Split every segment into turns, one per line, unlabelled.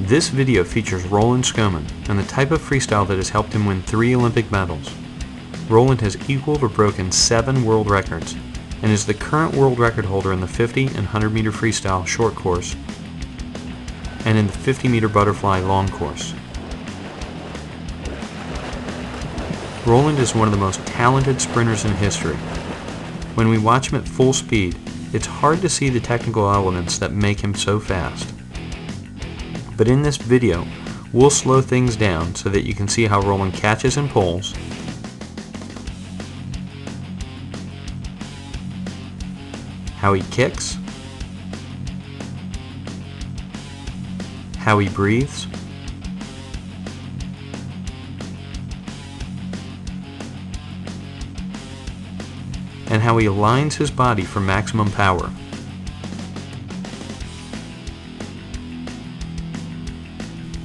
This video features Roland Schoeman and the type of freestyle that has helped him win 3 Olympic medals. Roland has equaled or broken 7 world records and is the current world record holder in the 50 and 100 meter freestyle short course and in the 50 meter butterfly long course. Roland is one of the most talented sprinters in history. When we watch him at full speed, it's hard to see the technical elements that make him so fast. But in this video, we'll slow things down so that you can see how Roland catches and pulls, how he kicks, how he breathes, and how he aligns his body for maximum power.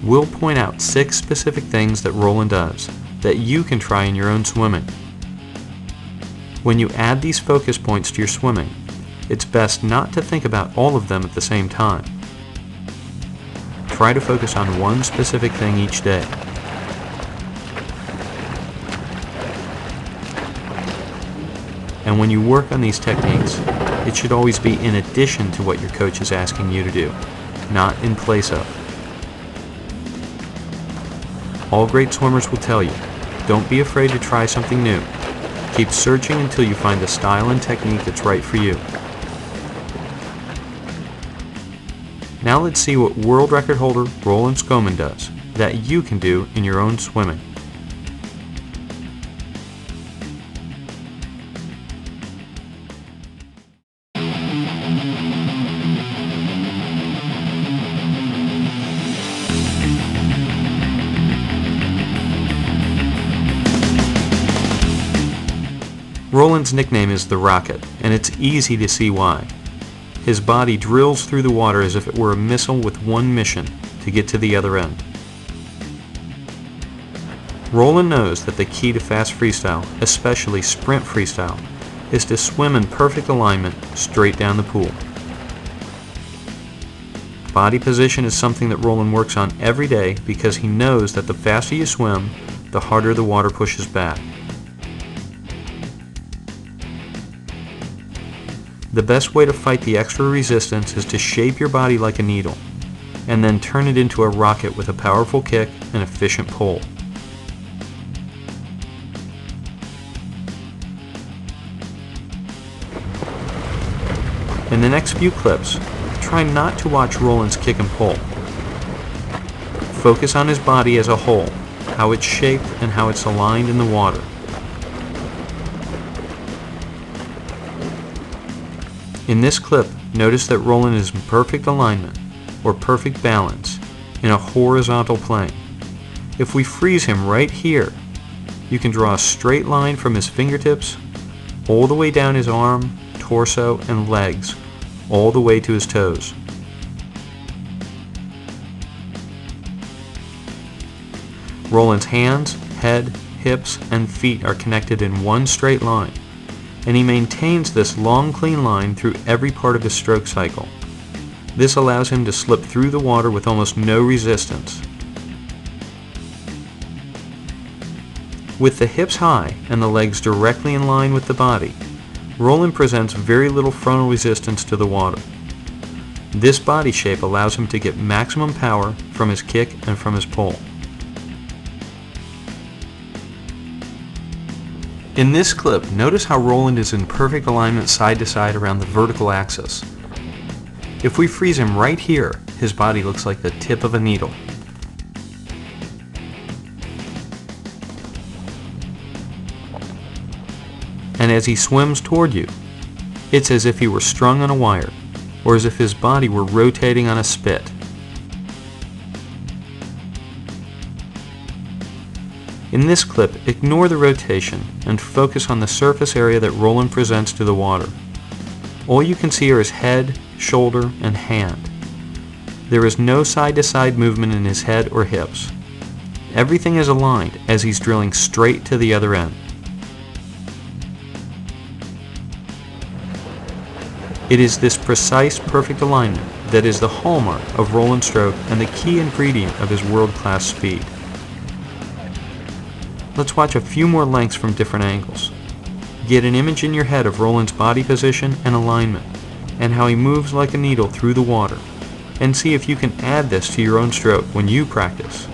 We'll point out 6 specific things that Roland does that you can try in your own swimming. When you add these focus points to your swimming, it's best not to think about all of them at the same time. Try to focus on one specific thing each day. And when you work on these techniques, it should always be in addition to what your coach is asking you to do, not in place of. All great swimmers will tell you, don't be afraid to try something new. Keep searching until you find the style and technique that's right for you. Now let's see what world record holder Roland Schoeman does that you can do in your own swimming. Roland's nickname is the Rocket, and it's easy to see why. His body drills through the water as if it were a missile with one mission, to get to the other end. Roland knows that the key to fast freestyle, especially sprint freestyle, is to swim in perfect alignment straight down the pool. Body position is something that Roland works on every day because he knows that the faster you swim, the harder the water pushes back. The best way to fight the extra resistance is to shape your body like a needle, and then turn it into a rocket with a powerful kick and efficient pull. In the next few clips, try not to watch Roland's kick and pull. Focus on his body as a whole, how it's shaped and how it's aligned in the water. In this clip, notice that Roland is in perfect alignment, or perfect balance, in a horizontal plane. If we freeze him right here, you can draw a straight line from his fingertips, all the way down his arm, torso, and legs, all the way to his toes. Roland's hands, head, hips, and feet are connected in one straight line, and he maintains this long clean line through every part of his stroke cycle. This allows him to slip through the water with almost no resistance. With the hips high and the legs directly in line with the body, Roland presents very little frontal resistance to the water. This body shape allows him to get maximum power from his kick and from his pull. In this clip, notice how Roland is in perfect alignment side to side around the vertical axis. If we freeze him right here, his body looks like the tip of a needle. And as he swims toward you, it's as if he were strung on a wire, or as if his body were rotating on a spit. In this clip, ignore the rotation and focus on the surface area that Roland presents to the water. All you can see are his head, shoulder, and hand. There is no side-to-side movement in his head or hips. Everything is aligned as he's drilling straight to the other end. It is this precise, perfect alignment that is the hallmark of Roland's stroke and the key ingredient of his world-class speed. Let's watch a few more lengths from different angles. Get an image in your head of Roland's body position and alignment, and how he moves like a needle through the water, and see if you can add this to your own stroke when you practice.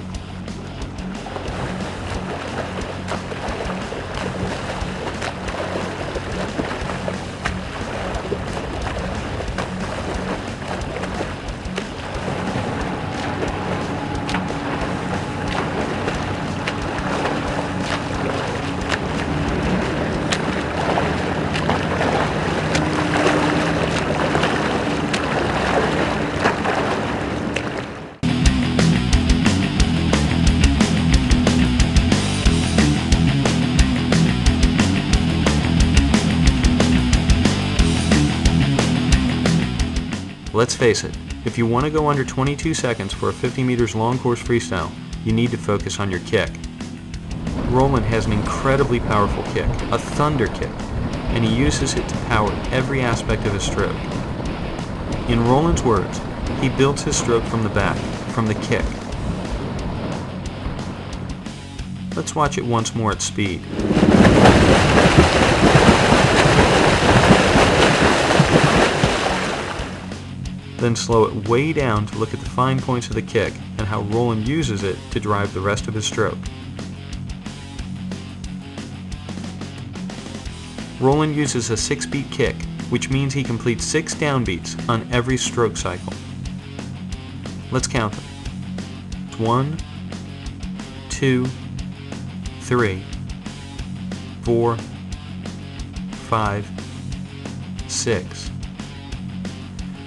Let's face it, if you want to go under 22 seconds for a 50 meters long course freestyle, you need to focus on your kick. Roland has an incredibly powerful kick, a thunder kick, and he uses it to power every aspect of his stroke. In Roland's words, he builds his stroke from the back, from the kick. Let's watch it once more at speed. Then slow it way down to look at the fine points of the kick and how Roland uses it to drive the rest of his stroke. Roland uses a 6-beat kick, which means he completes 6 downbeats on every stroke cycle. Let's count them. 1, 2, 3, 4, 5, 6.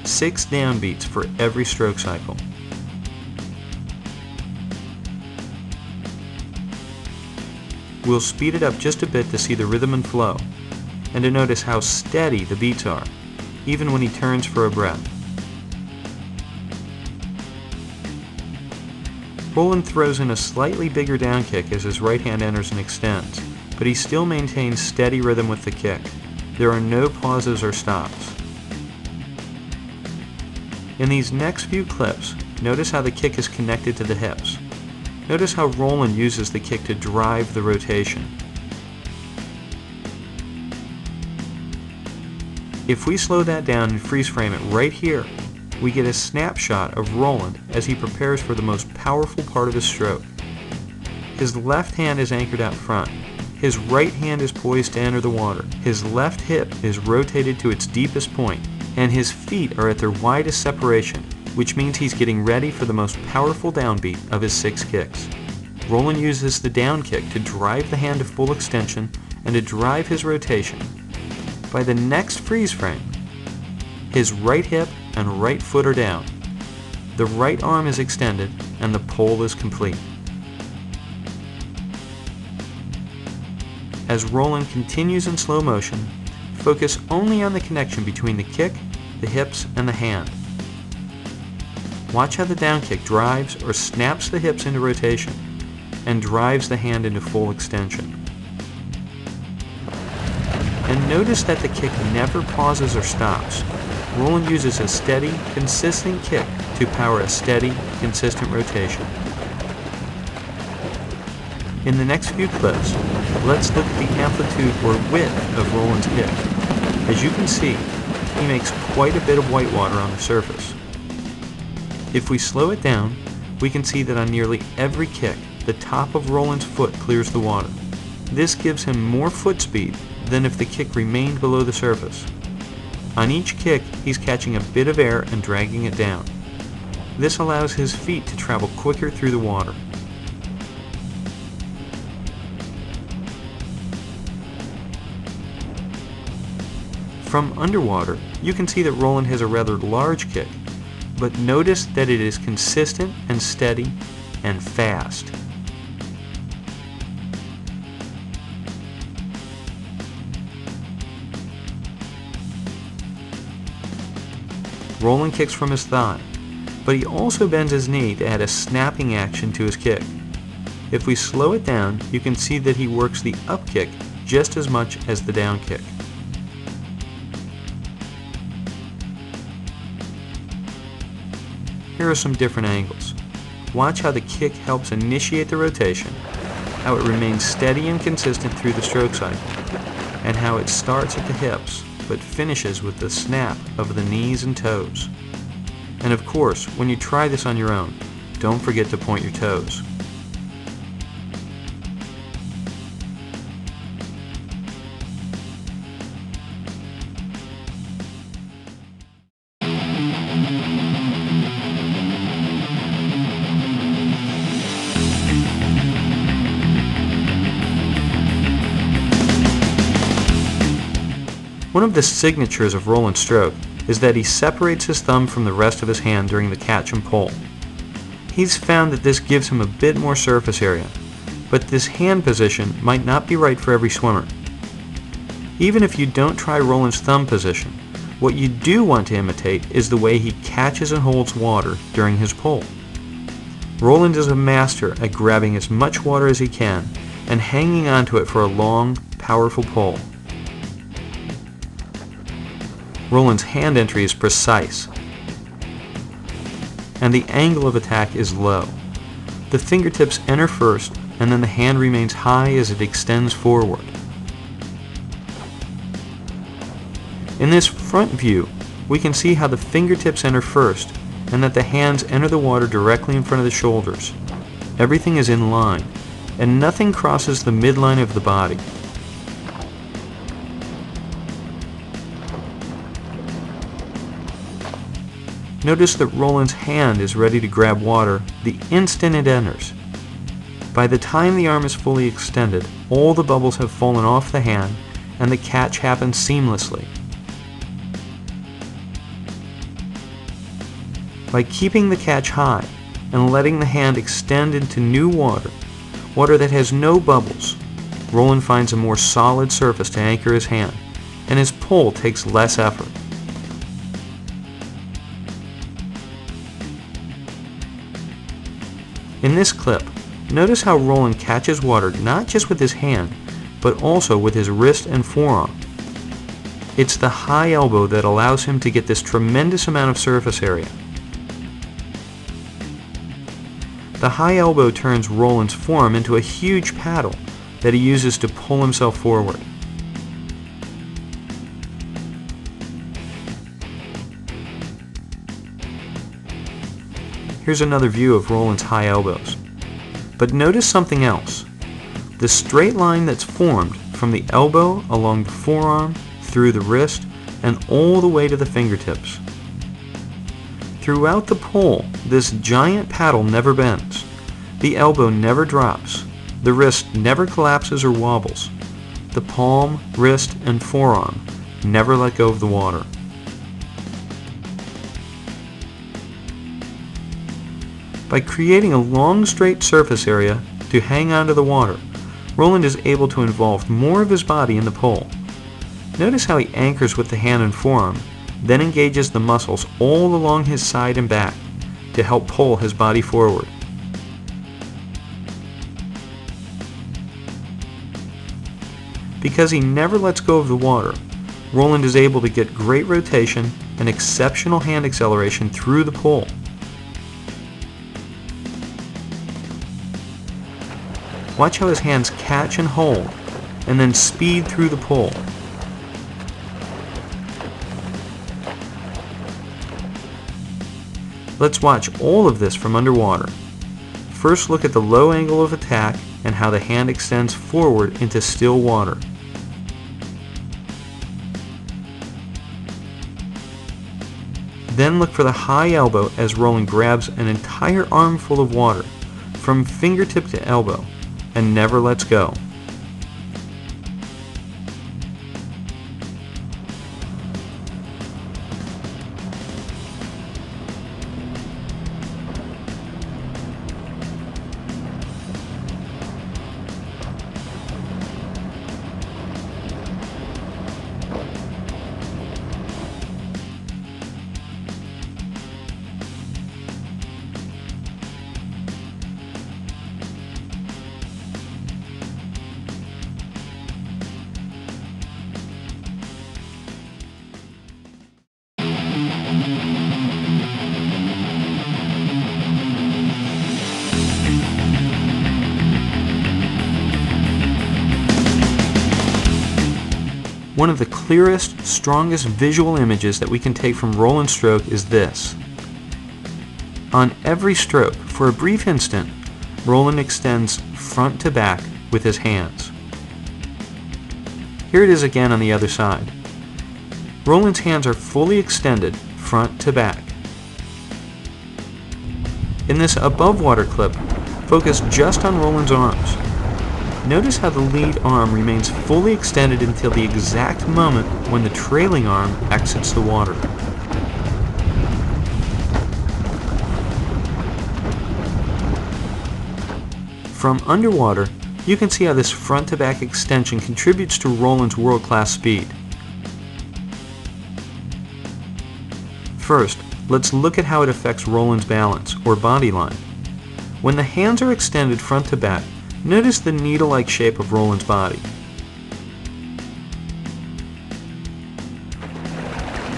6 downbeats for every stroke cycle. We'll speed it up just a bit to see the rhythm and flow, and to notice how steady the beats are, even when he turns for a breath. Roland throws in a slightly bigger down kick as his right hand enters and extends, but he still maintains steady rhythm with the kick. There are no pauses or stops. In these next few clips, notice how the kick is connected to the hips. Notice how Roland uses the kick to drive the rotation. If we slow that down and freeze frame it right here, we get a snapshot of Roland as he prepares for the most powerful part of his stroke. His left hand is anchored out front. His right hand is poised to enter the water. His left hip is rotated to its deepest point, and his feet are at their widest separation, which means he's getting ready for the most powerful downbeat of his 6 kicks. Roland uses the down kick to drive the hand to full extension and to drive his rotation. By the next freeze frame, his right hip and right foot are down. The right arm is extended and the pole is complete. As Roland continues in slow motion, focus only on the connection between the kick, the hips, and the hand. Watch how the down kick drives or snaps the hips into rotation and drives the hand into full extension. And notice that the kick never pauses or stops. Roland uses a steady, consistent kick to power a steady, consistent rotation. In the next few clips, let's look at the amplitude or width of Roland's kick. As you can see, he makes quite a bit of whitewater on the surface. If we slow it down, we can see that on nearly every kick, the top of Roland's foot clears the water. This gives him more foot speed than if the kick remained below the surface. On each kick, he's catching a bit of air and dragging it down. This allows his feet to travel quicker through the water. From underwater, you can see that Roland has a rather large kick, but notice that it is consistent and steady and fast. Roland kicks from his thigh, but he also bends his knee to add a snapping action to his kick. If we slow it down, you can see that he works the up kick just as much as the down kick. here are some different angles. Watch how the kick helps initiate the rotation, how it remains steady and consistent through the stroke cycle, and how it starts at the hips but finishes with the snap of the knees and toes. And of course, when you try this on your own, don't forget to point your toes. One of the signatures of Roland's stroke is that he separates his thumb from the rest of his hand during the catch and pull. He's found that this gives him a bit more surface area, but this hand position might not be right for every swimmer. Even if you don't try Roland's thumb position, what you do want to imitate is the way he catches and holds water during his pull. Roland is a master at grabbing as much water as he can and hanging onto it for a long, powerful pull. Roland's hand entry is precise, and the angle of attack is low. The fingertips enter first, and then the hand remains high as it extends forward. In this front view, we can see how the fingertips enter first, and that the hands enter the water directly in front of the shoulders. Everything is in line, and nothing crosses the midline of the body. Notice that Roland's hand is ready to grab water the instant it enters. By the time the arm is fully extended, all the bubbles have fallen off the hand and the catch happens seamlessly. By keeping the catch high and letting the hand extend into new water, water that has no bubbles, Roland finds a more solid surface to anchor his hand, and his pull takes less effort. In this clip, notice how Roland catches water not just with his hand, but also with his wrist and forearm. It's the high elbow that allows him to get this tremendous amount of surface area. The high elbow turns Roland's forearm into a huge paddle that he uses to pull himself forward. Here's another view of Roland's high elbows. But notice something else. The straight line that's formed from the elbow along the forearm, through the wrist, and all the way to the fingertips. Throughout the pull, this giant paddle never bends. The elbow never drops. The wrist never collapses or wobbles. The palm, wrist, and forearm never let go of the water. By creating a long straight surface area to hang onto the water, Roland is able to involve more of his body in the pull. Notice how he anchors with the hand and forearm, then engages the muscles all along his side and back to help pull his body forward. Because he never lets go of the water, Roland is able to get great rotation and exceptional hand acceleration through the pull. Watch how his hands catch and hold, and then speed through the pull. Let's watch all of this from underwater. First, look at the low angle of attack and how the hand extends forward into still water. Then look for the high elbow as Roland grabs an entire armful of water from fingertip to elbow and never lets go. One of the clearest, strongest visual images that we can take from Roland's stroke is this. On every stroke, for a brief instant, Roland extends front to back with his hands. Here it is again on the other side. Roland's hands are fully extended front to back. In this above water clip, focus just on Roland's arms. Notice how the lead arm remains fully extended until the exact moment when the trailing arm exits the water. From underwater, you can see how this front-to-back extension contributes to Roland's world-class speed. First, let's look at how it affects Roland's balance, or body line. When the hands are extended front to back, notice the needle-like shape of Roland's body.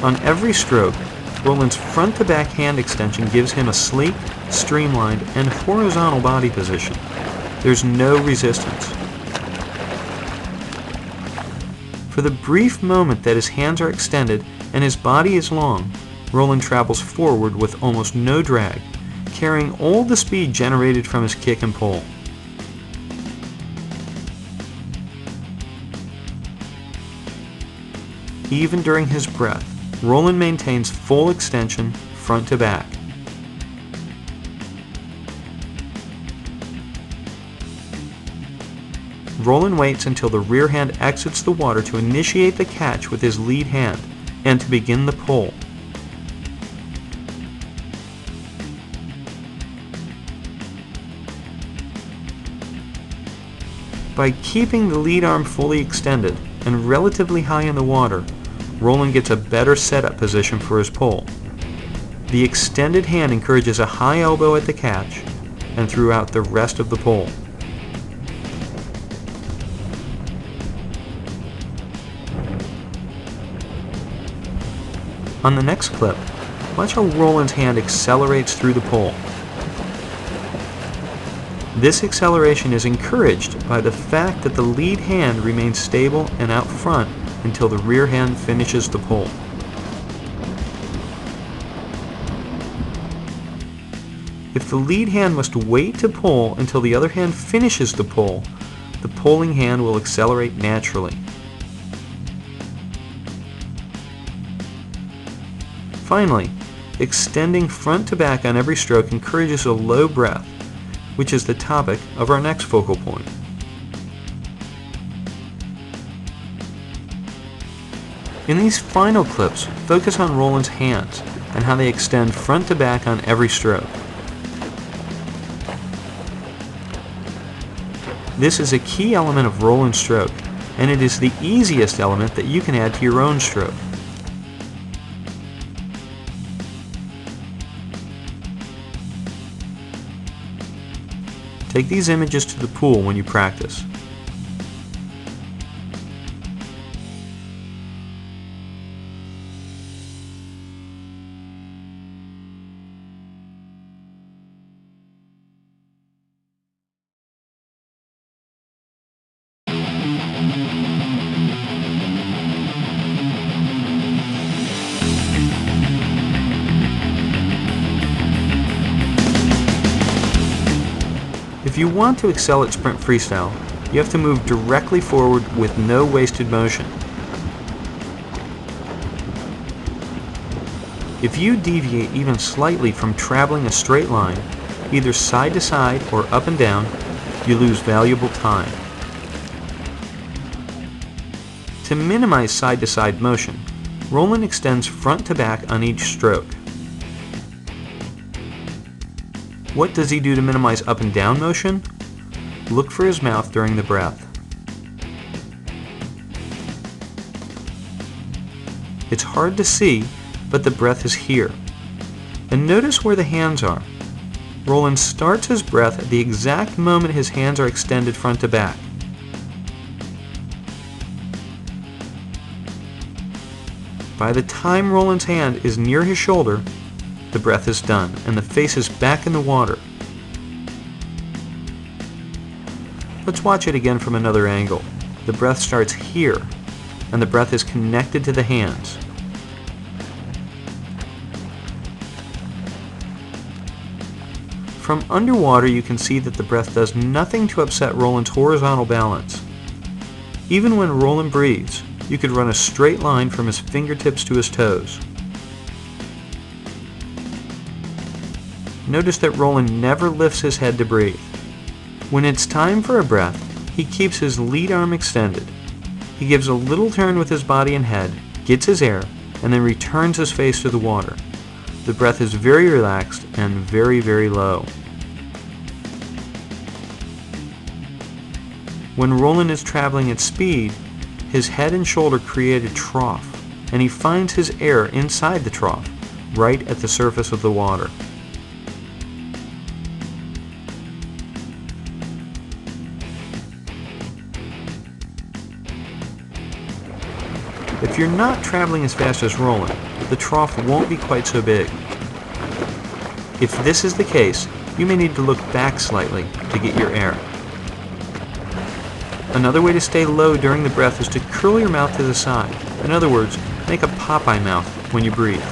On every stroke, Roland's front-to-back hand extension gives him a sleek, streamlined, and horizontal body position. There's no resistance. For the brief moment that his hands are extended and his body is long, Roland travels forward with almost no drag, carrying all the speed generated from his kick and pull. Even during his breath, Roland maintains full extension front to back. Roland waits until the rear hand exits the water to initiate the catch with his lead hand and to begin the pull. By keeping the lead arm fully extended and relatively high in the water, Roland gets a better setup position for his pull. The extended hand encourages a high elbow at the catch and throughout the rest of the pull. On the next clip, watch how Roland's hand accelerates through the pull. This acceleration is encouraged by the fact that the lead hand remains stable and out front until the rear hand finishes the pull. If the lead hand must wait to pull until the other hand finishes the pulling hand will accelerate naturally. Finally, extending front to back on every stroke encourages a low breath, which is the topic of our next focal point. In these final clips, focus on Roland's hands and how they extend front to back on every stroke. This is a key element of Roland's stroke, and it is the easiest element that you can add to your own stroke. Take these images to the pool when you practice. If you want to excel at sprint freestyle, you have to move directly forward with no wasted motion. If you deviate even slightly from traveling a straight line, either side to side or up and down, you lose valuable time. To minimize side to side motion, Roland extends front to back on each stroke. What does he do to minimize up and down motion? Look for his mouth during the breath. It's hard to see, but the breath is here. And notice where the hands are. Roland starts his breath at the exact moment his hands are extended front to back. By the time Roland's hand is near his shoulder, the breath is done, and the face is back in the water. Let's watch it again from another angle. The breath starts here, and the breath is connected to the hands. From underwater, you can see that the breath does nothing to upset Roland's horizontal balance. Even when Roland breathes, you could run a straight line from his fingertips to his toes. Notice that Roland never lifts his head to breathe. When it's time for a breath, he keeps his lead arm extended. He gives a little turn with his body and head, gets his air, and then returns his face to the water. The breath is very relaxed and very, very low. When Roland is traveling at speed, his head and shoulder create a trough, and he finds his air inside the trough, right at the surface of the water. If you're not traveling as fast as Roland, the trough won't be quite so big. If this is the case, you may need to look back slightly to get your air. Another way to stay low during the breath is to curl your mouth to the side. In other words, make a Popeye mouth when you breathe.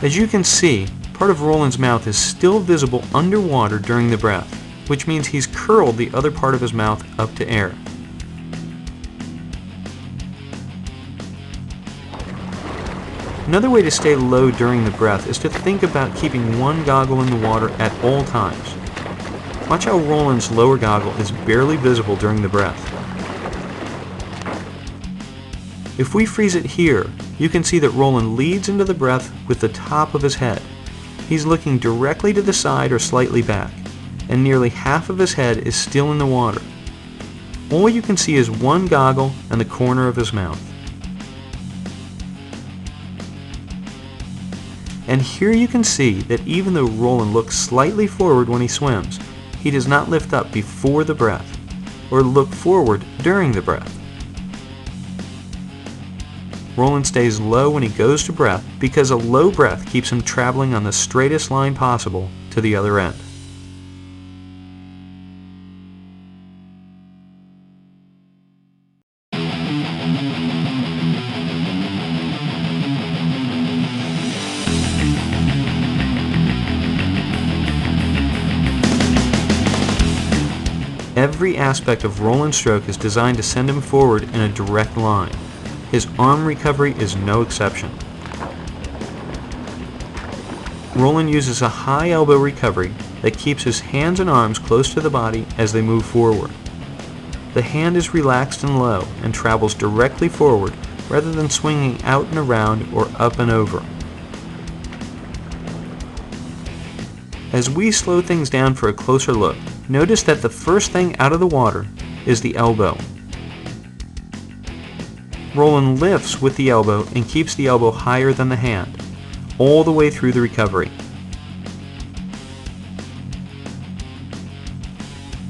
As you can see, part of Roland's mouth is still visible underwater during the breath, which means he's curled the other part of his mouth up to air. Another way to stay low during the breath is to think about keeping one goggle in the water at all times. Watch how Roland's lower goggle is barely visible during the breath. If we freeze it here, you can see that Roland leads into the breath with the top of his head. He's looking directly to the side or slightly back, and nearly half of his head is still in the water. All you can see is one goggle and the corner of his mouth. And here you can see that even though Roland looks slightly forward when he swims, he does not lift up before the breath, or look forward during the breath. Roland stays low when he goes to breath because a low breath keeps him traveling on the straightest line possible to the other end. Every aspect of Roland's stroke is designed to send him forward in a direct line. His arm recovery is no exception. Roland uses a high elbow recovery that keeps his hands and arms close to the body as they move forward. The hand is relaxed and low and travels directly forward rather than swinging out and around or up and over. As we slow things down for a closer look, notice that the first thing out of the water is the elbow. Roland lifts with the elbow and keeps the elbow higher than the hand, all the way through the recovery.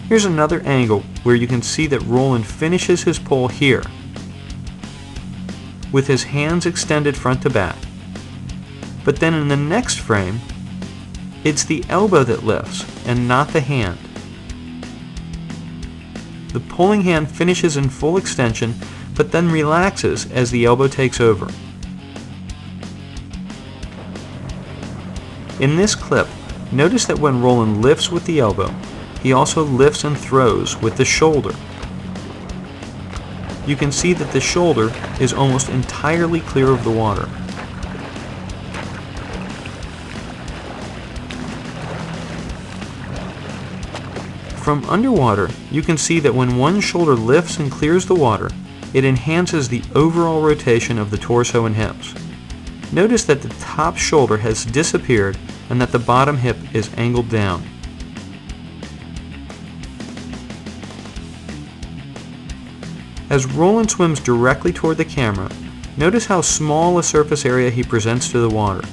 Here's another angle where you can see that Roland finishes his pull here, with his hands extended front to back. But then in the next frame, it's the elbow that lifts and not the hand. The pulling hand finishes in full extension, but then relaxes as the elbow takes over. In this clip, notice that when Roland lifts with the elbow, he also lifts and throws with the shoulder. You can see that the shoulder is almost entirely clear of the water. From underwater, you can see that when one shoulder lifts and clears the water, it enhances the overall rotation of the torso and hips. Notice that the top shoulder has disappeared and that the bottom hip is angled down. As Roland swims directly toward the camera, notice how small a surface area he presents to the water.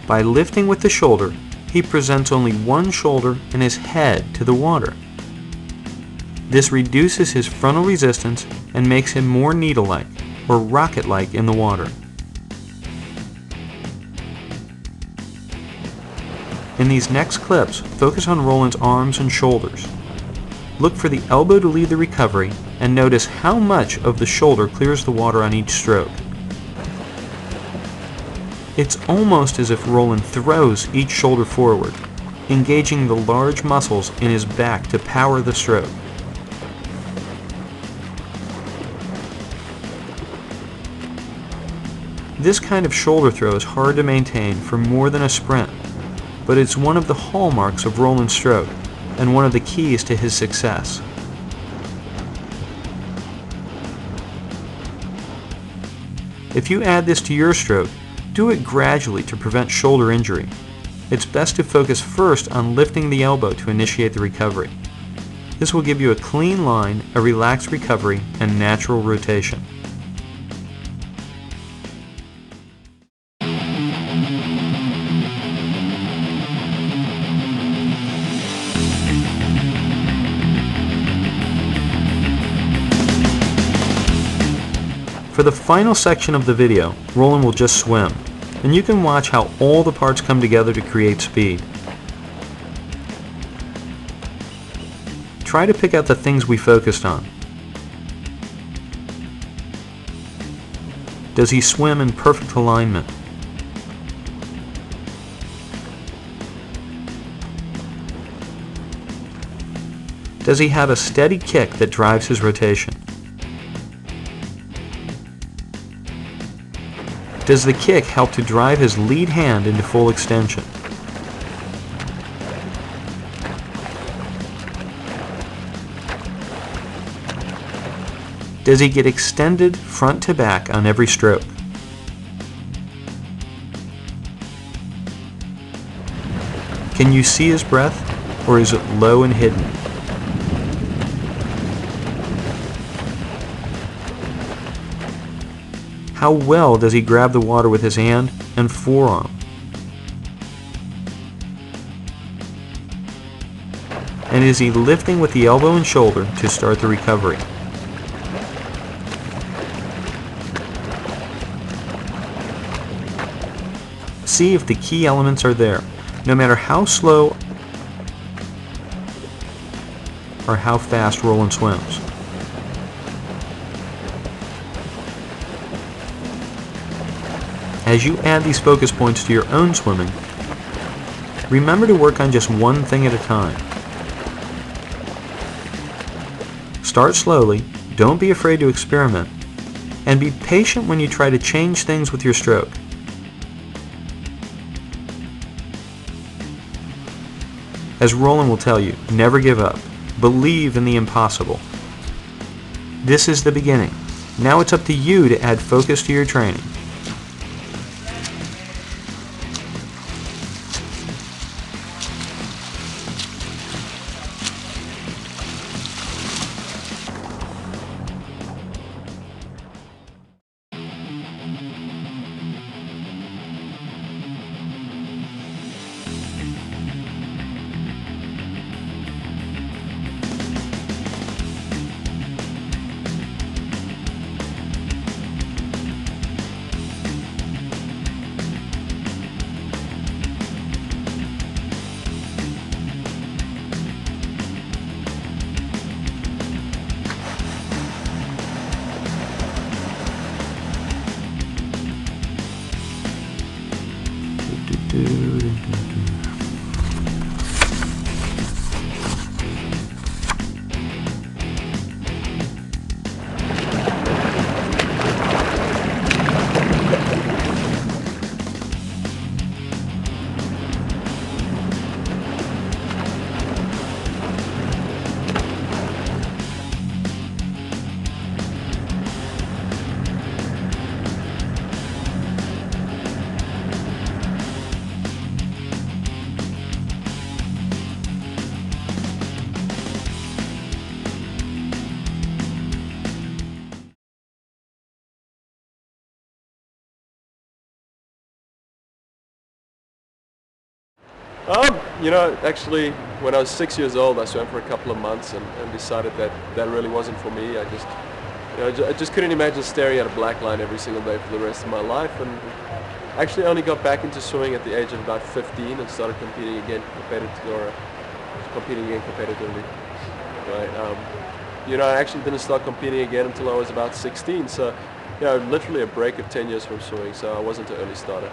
By lifting with the shoulder, he presents only one shoulder and his head to the water. This reduces his frontal resistance and makes him more needle-like, or rocket-like in the water. In these next clips, focus on Roland's arms and shoulders. Look for the elbow to lead the recovery and notice how much of the shoulder clears the water on each stroke. It's almost as if Roland throws each shoulder forward, engaging the large muscles in his back to power the stroke. This kind of shoulder throw is hard to maintain for more than a sprint, but it's one of the hallmarks of Roland's stroke and one of the keys to his success. If you add this to your stroke, do it gradually to prevent shoulder injury. It's best to focus first on lifting the elbow to initiate the recovery. This will give you a clean line, a relaxed recovery, and natural rotation. For the final section of the video, Roland will just swim, and you can watch how all the parts come together to create speed. Try to pick out the things we focused on. Does he swim in perfect alignment? Does he have a steady kick that drives his rotation? Does the kick help to drive his lead hand into full extension? Does he get extended front to back on every stroke? Can you see his breath, or is it low and hidden? How well does he grab the water with his hand and forearm? And is he lifting with the elbow and shoulder to start the recovery? See if the key elements are there, no matter how slow or how fast Roland swims. As you add these focus points to your own swimming, remember to work on just one thing at a time. Start slowly, don't be afraid to experiment, and be patient when you try to change things with your stroke. As Roland will tell you, never give up. Believe in the impossible. This is the beginning. Now it's up to you to add focus to your training.
Actually, when I was 6 years old, I swam for a couple of months and decided that that really wasn't for me. I just couldn't imagine staring at a black line every single day for the rest of my life. And actually, only got back into swimming at the age of about 15 and started competing again competitively. right? You know, I actually didn't start competing again until I was about 16, so you know, literally a break of 10 years from swimming, so I wasn't an early starter.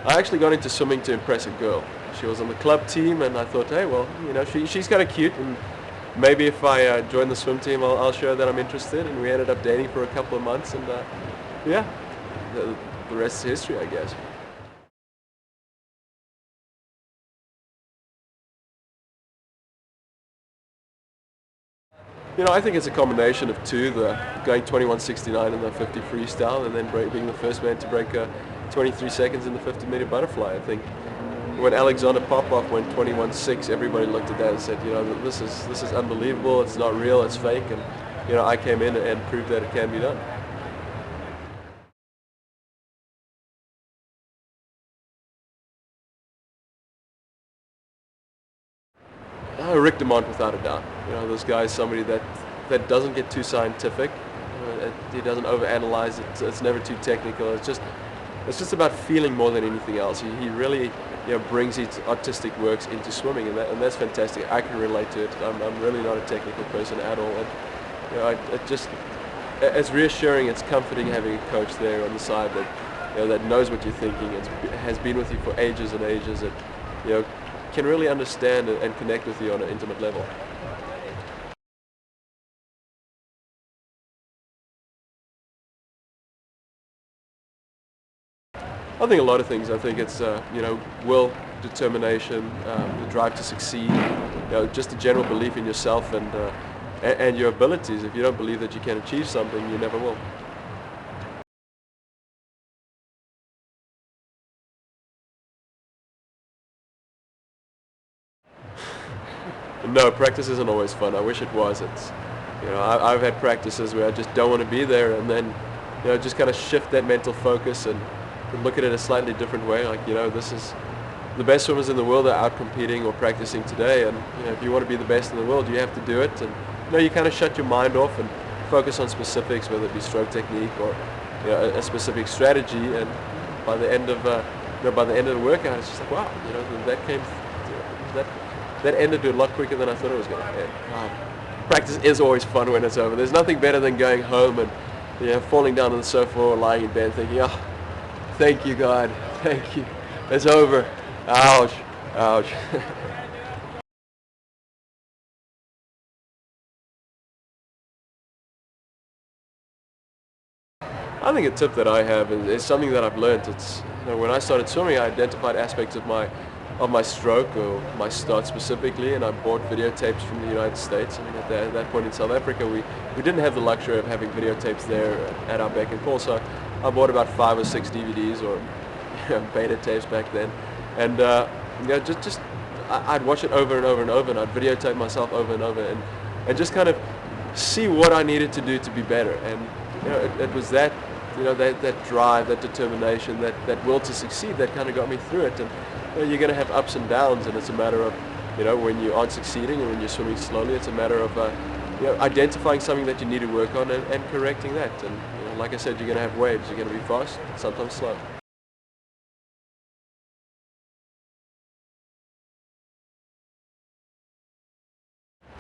I actually got into swimming to impress a girl. She was on the club team, and I thought, hey, well, you know, she's kind of cute, and maybe if I join the swim team, I'll show her that I'm interested. And we ended up dating for a couple of months, and yeah, the rest is history, I guess. You know, I think it's a combination of two, the going 21.69 in the 50 freestyle, and then being the first man to break 23 seconds in the 50-meter butterfly. I think when Alexander Popov went 21.6, everybody looked at that and said, you know, this is unbelievable, it's not real, it's fake, and you know, I came in and proved that it can be done. Rick DeMont, without a doubt. You know, this guy is somebody that doesn't get too scientific. He doesn't overanalyze it. It's never too technical. It's just about feeling more than anything else. He really, you know, brings his artistic works into swimming, and that's fantastic. I can relate to it. I'm really not a technical person at all. And, you know, it's reassuring. It's comforting having a coach there on the side that, you know, that knows what you're thinking. Has been with you for ages and ages. And, you know, can really understand and connect with you on an intimate level. I think a lot of things. I think it's you know, will, determination, the drive to succeed, you know, just a general belief in yourself and your abilities. If you don't believe that you can achieve something, you never will. No, practice isn't always fun. I wish it was. It's, you know, I've had practices where I just don't want to be there, and then, you know, just kind of shift that mental focus and look at it a slightly different way. Like, you know, this is the best swimmers in the world are out competing or practicing today, and you know, if you want to be the best in the world, you have to do it. And you know, you kind of shut your mind off and focus on specifics, whether it be stroke technique or, you know, a specific strategy. And by the end of by the end of the workout, it's just like, wow, you know, that came, you know, that ended a lot quicker than I thought it was going to end. Practice is always fun when it's over. There's nothing better than going home and, you know, falling down on the sofa or lying in bed thinking, oh, thank you, God, thank you, it's over. Ouch, ouch. I think a tip that I have is something that I've learned. It's, you know, when I started swimming, I identified aspects of my stroke or my start specifically, and I bought videotapes from the United States. I mean, at that point in South Africa, we didn't have the luxury of having videotapes there at our beck and call, so I bought about 5 or 6 DVDs or, you know, beta tapes back then, and you know, I'd watch it over and over and over, and I'd videotape myself over and over, and just kind of see what I needed to do to be better. And you know, it was that, you know, that drive, that determination, that will to succeed that kind of got me through it. And you know, you're going to have ups and downs, and it's a matter of, you know, when you aren't succeeding and when you're swimming slowly, it's a matter of you know, identifying something that you need to work on and correcting that. And you know, like I said, you're going to have waves. You're going to be fast, sometimes slow.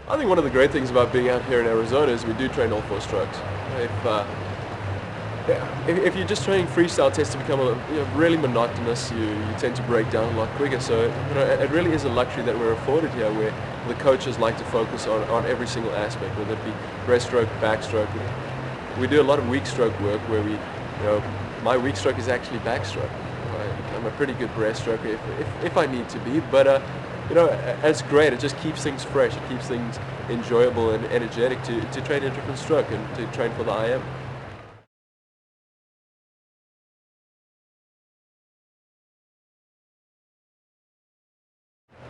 I think one of the great things about being out here in Arizona is we do train all 4 strokes. If you're just training freestyle, it tends to become really monotonous. You tend to break down a lot quicker. So you know, it really is a luxury that we're afforded here, where the coaches like to focus on every single aspect, whether it be breaststroke, backstroke. We do a lot of weak stroke work where we, you know, my weak stroke is actually backstroke. I'm a pretty good breaststroker if I need to be, but you know, it's great. It just keeps things fresh. It keeps things enjoyable and energetic to train a different stroke and to train for the IM.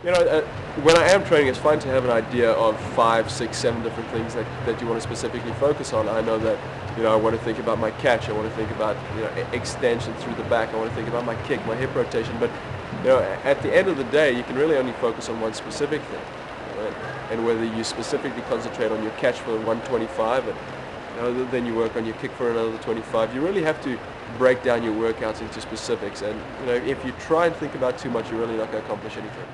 You know, when I am training, it's fine to have an idea of 5, 6, 7 different things that you want to specifically focus on. I know that, you know, I want to think about my catch. I want to think about, you know, extension through the back. I want to think about my kick, my hip rotation. But you know, at the end of the day, you can really only focus on one specific thing. You know, and whether you specifically concentrate on your catch for 125, and you know, then you work on your kick for another 25. You really have to break down your workouts into specifics. And you know, if you try and think about too much, you're really not going to accomplish anything.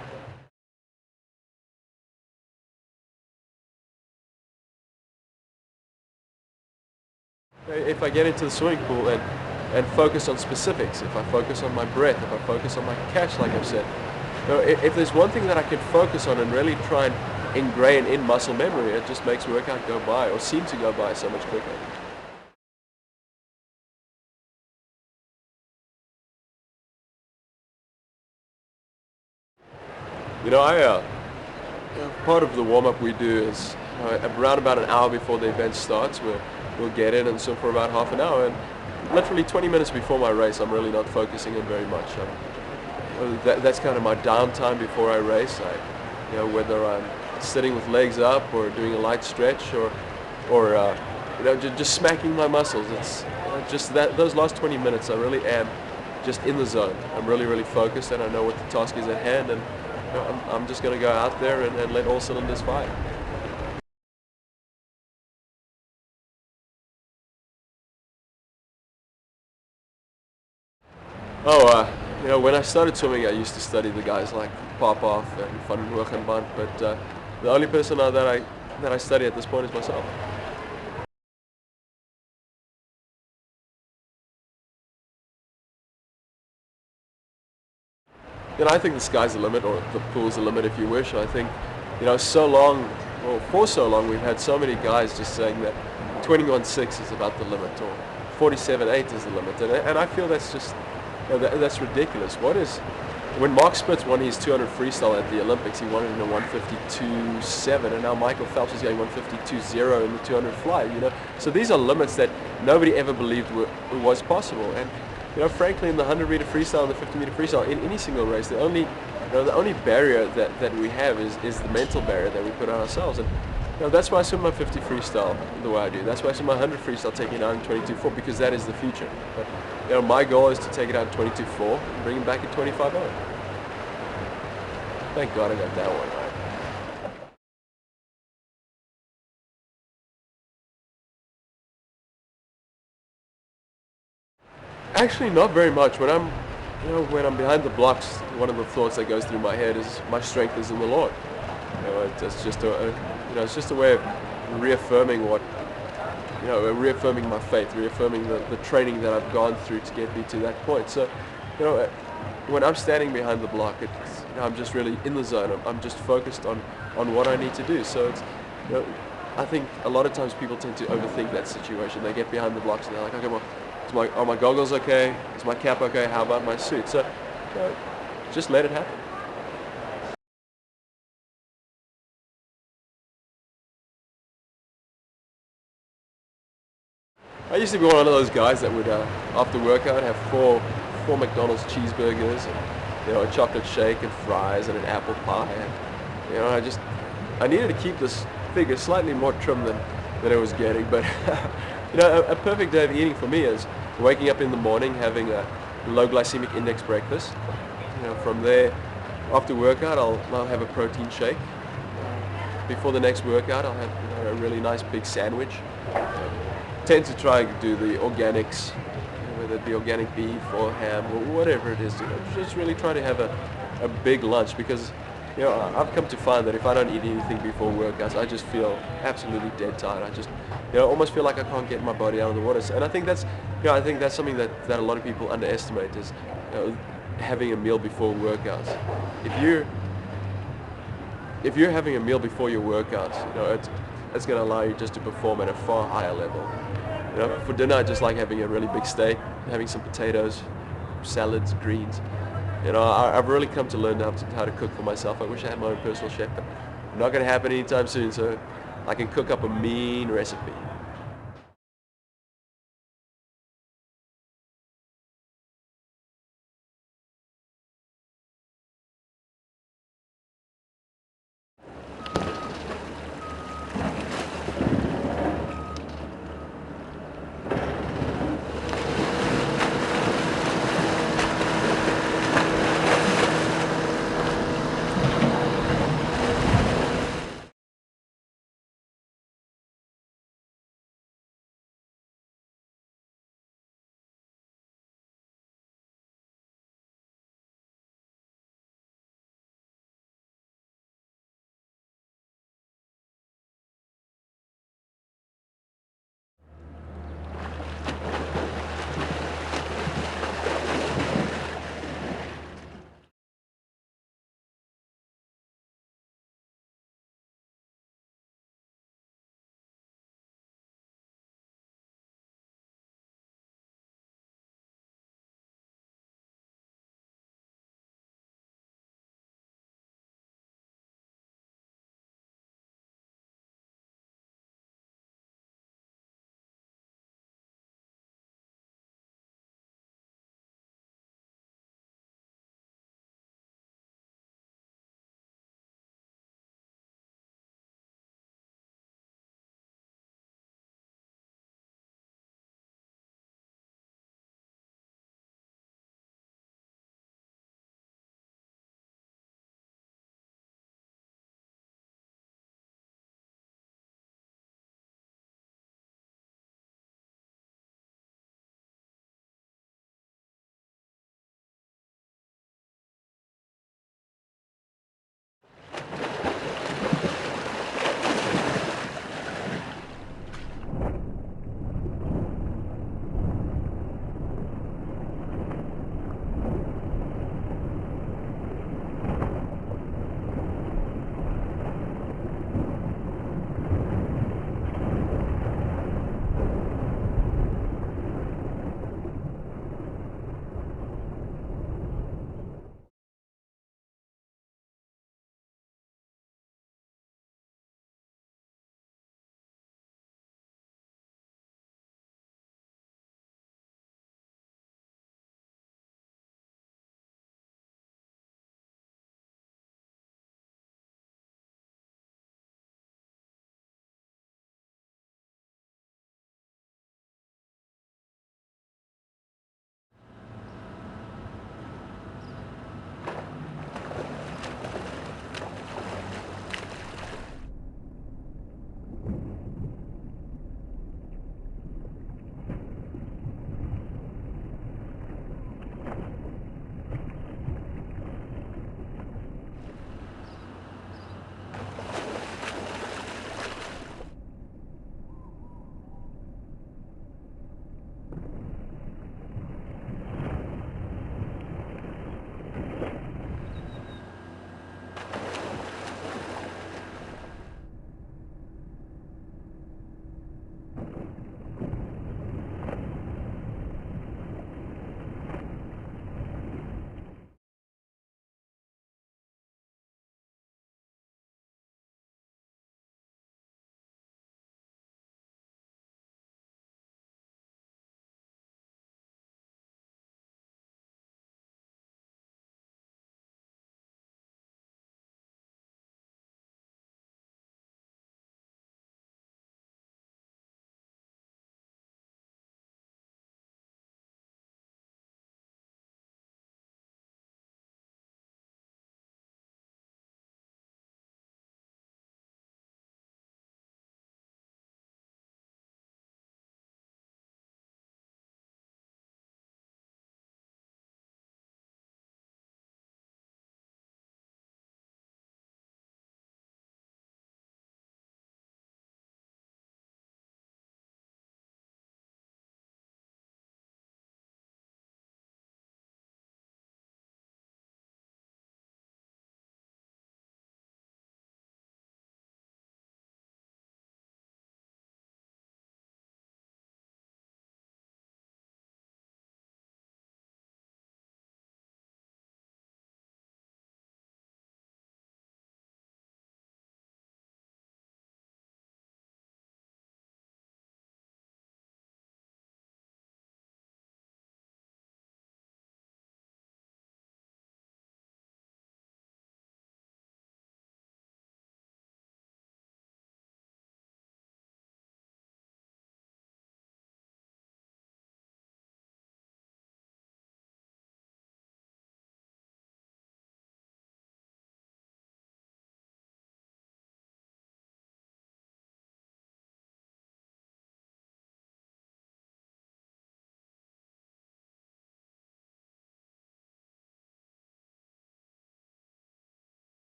If I get into the swimming pool and focus on specifics, if I focus on my breath, if I focus on my catch, like I've said, you know, if there's one thing that I can focus on and really try and ingrain in muscle memory, it just makes workout go by, or seem to go by, so much quicker. You know, part of the warm-up we do is around about an hour before the event starts, we'll get in and swim for about half an hour, and literally 20 minutes before my race, I'm really not focusing in very much. That's kind of my downtime before I race. You know, whether I'm sitting with legs up or doing a light stretch or you know, just smacking my muscles. It's just those last 20 minutes, I really am just in the zone. I'm really focused, and I know what the task is at hand, and you know, I'm just going to go out there and let all cylinders fire. You know, when I started swimming, I used to study the guys like Popov and Van Hogenband, but the only person that I study at this point is myself. You know, I think the sky's the limit, or the pool's the limit if you wish. I think, you know, for so long we've had so many guys just saying that 21.6 is about the limit, or 47.8 is the limit, and I feel that's just, you know, that's ridiculous. When Mark Spitz won his 200 freestyle at the Olympics, he won it in a 152.7, and now Michael Phelps is going 152.0 in the 200 fly. You know, so these are limits that nobody ever believed was possible. And you know, frankly, in the 100-meter freestyle and the 50-meter freestyle, in any single race, the only barrier that we have is the mental barrier that we put on ourselves. And you know, that's why I swim my 50 freestyle the way I do. That's why I swim my 100 freestyle taking it out in 22.4, because that is the future. But you know, my goal is to take it out in 22.4 and bring it back at 25.0. Thank God I got that one right. Actually, not very much. When I'm behind the blocks, one of the thoughts that goes through my head is my strength is in the Lord. You know, it's just a way of reaffirming reaffirming my faith, reaffirming the training that I've gone through to get me to that point. So, you know, when I'm standing behind the block, I'm just really in the zone. I'm just focused on what I need to do. So it's, you know, I think a lot of times people tend to overthink that situation. They get behind the blocks and they're like, okay, well, are my goggles okay? Is my cap okay? How about my suit? So, you know, just let it happen. I used to be one of those guys that would, after workout, have four McDonald's cheeseburgers, and, you know, a chocolate shake and fries and an apple pie. And, you know, I needed to keep this figure slightly more trim than I was getting. But you know, a perfect day of eating for me is waking up in the morning, having a low glycemic index breakfast. You know, from there, after workout, I'll have a protein shake. Before the next workout, I'll have, you know, a really nice big sandwich. Tend to try and do the organics, whether it be organic beef or ham or whatever it is. You know, just really try to have a big lunch, because you know, I've come to find that if I don't eat anything before workouts, I just feel absolutely dead tired. I just, you know, almost feel like I can't get my body out of the water. And I think that's, you know, I think that's something that a lot of people underestimate, is, you know, having a meal before workouts. If you're having a meal before your workouts, you know, it's going to allow you just to perform at a far higher level. You know, for dinner, I just like having a really big steak, having some potatoes, salads, greens. You know, I've really come to learn how to cook for myself. I wish I had my own personal chef, but not going to happen anytime soon, so I can cook up a mean recipe.